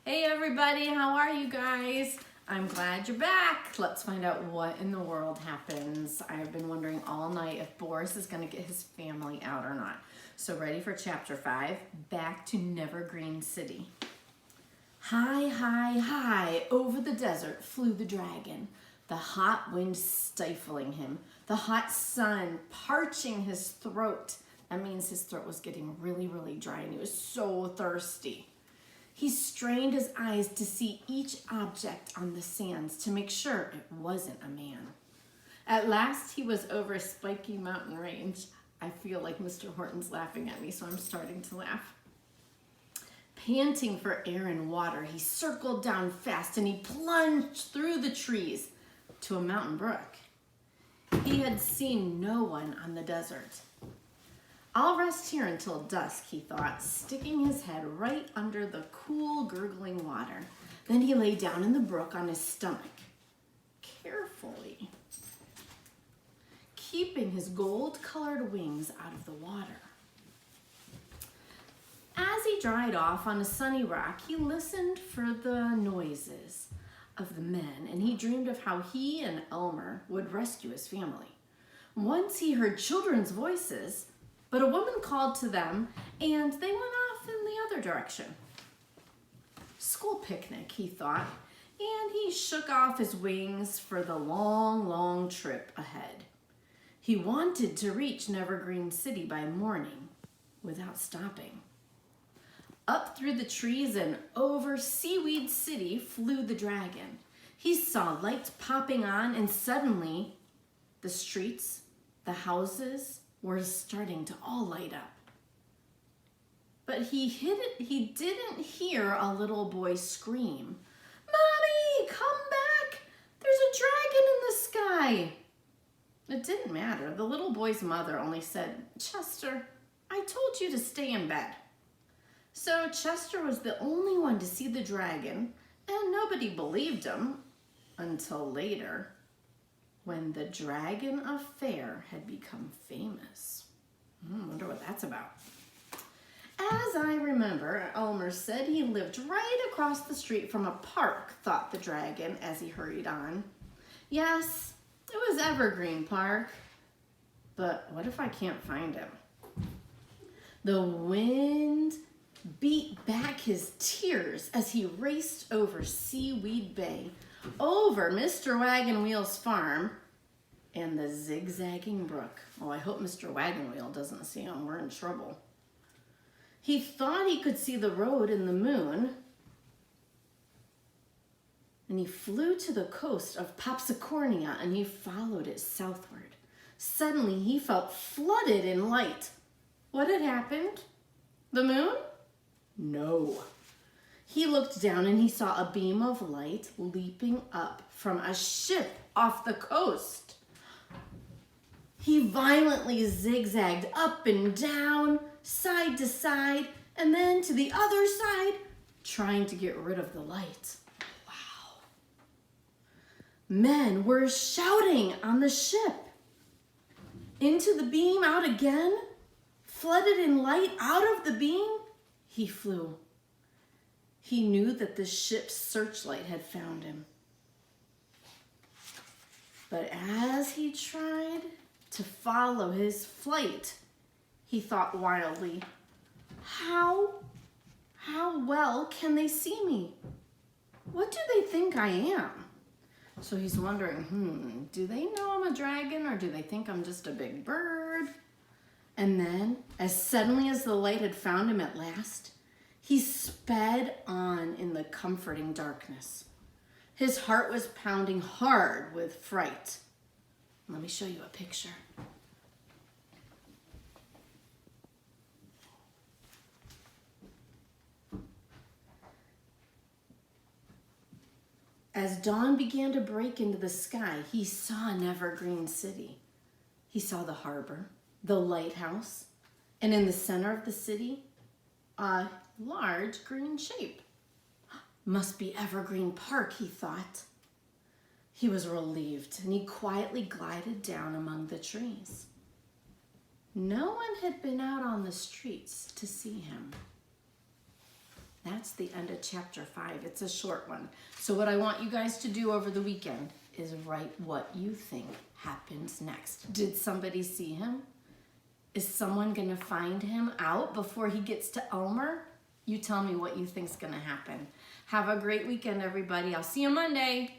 Hey everybody, how are you guys? I'm glad you're back. Let's find out what in the world happens. I've been wondering all night if Boris is going to get his family out or not. So ready for chapter 5, back to Nevergreen City. High, high, high over the desert flew the dragon, the hot wind stifling him, the hot sun parching his throat. That means his throat was getting really, really dry and he was so thirsty. He strained his eyes to see each object on the sands to make sure it wasn't a man. At last, he was over a spiky mountain range. I feel like Mr. Horton's laughing at me, so I'm starting to laugh. Panting for air and water, he circled down fast and he plunged through the trees to a mountain brook. He had seen no one on the desert. I'll rest here until dusk, he thought, sticking his head right under the cool, gurgling water. Then he lay down in the brook on his stomach, carefully, keeping his gold-colored wings out of the water. As he dried off on a sunny rock, he listened for the noises of the men, and he dreamed of how he and Elmer would rescue his family. Once he heard children's voices, but a woman called to them, and they went off in the other direction. School picnic, he thought, and he shook off his wings for the long, long trip ahead. He wanted to reach Nevergreen City by morning without stopping. Up through the trees and over Seaweed City flew the dragon. He saw lights popping on, and suddenly the streets, the houses, were starting to all light up. But he didn't hear a little boy scream, "Mommy, come back! There's a dragon in the sky!" It didn't matter. The little boy's mother only said, "Chester, I told you to stay in bed." So Chester was the only one to see the dragon, and nobody believed him until later, when the Dragon Affair had become famous. Wonder what that's about. As I remember, Elmer said he lived right across the street from a park, thought the dragon as he hurried on. Yes, it was Evergreen Park, but what if I can't find him? The wind beat back his tears as he raced over Seaweed Bay, over Mr. Wagon Wheel's farm, and the zigzagging brook. Oh, I hope Mr. Wagon Wheel doesn't see him. We're in trouble. He thought he could see the road and the moon, and he flew to the coast of Popsicornia, and he followed it southward. Suddenly, he felt flooded in light. What had happened? The moon? No. He looked down and he saw a beam of light leaping up from a ship off the coast. He violently zigzagged up and down, side to side, and then to the other side, trying to get rid of the light. Wow. Men were shouting on the ship. Into the beam, out again, flooded in light, out of the beam, he flew. He knew that the ship's searchlight had found him. But as he tried to follow his flight, he thought wildly, how well can they see me? What do they think I am? So he's wondering, do they know I'm a dragon, or do they think I'm just a big bird? And then, as suddenly as the light had found him at last, he sped on in the comforting darkness. His heart was pounding hard with fright. Let me show you a picture. As dawn began to break into the sky, he saw Nevergreen City. He saw the harbor, the lighthouse, and in the center of the city, a large green shape. Must be Evergreen Park, he thought. He was relieved, and he quietly glided down among the trees. No one had been out on the streets to see him. That's the end of chapter 5. It's a short one. So what I want you guys to do over the weekend is write what you think happens next. Did somebody see him? Is someone going to find him out before he gets to Elmer? You tell me what you think's going to happen. Have a great weekend, everybody. I'll see you Monday.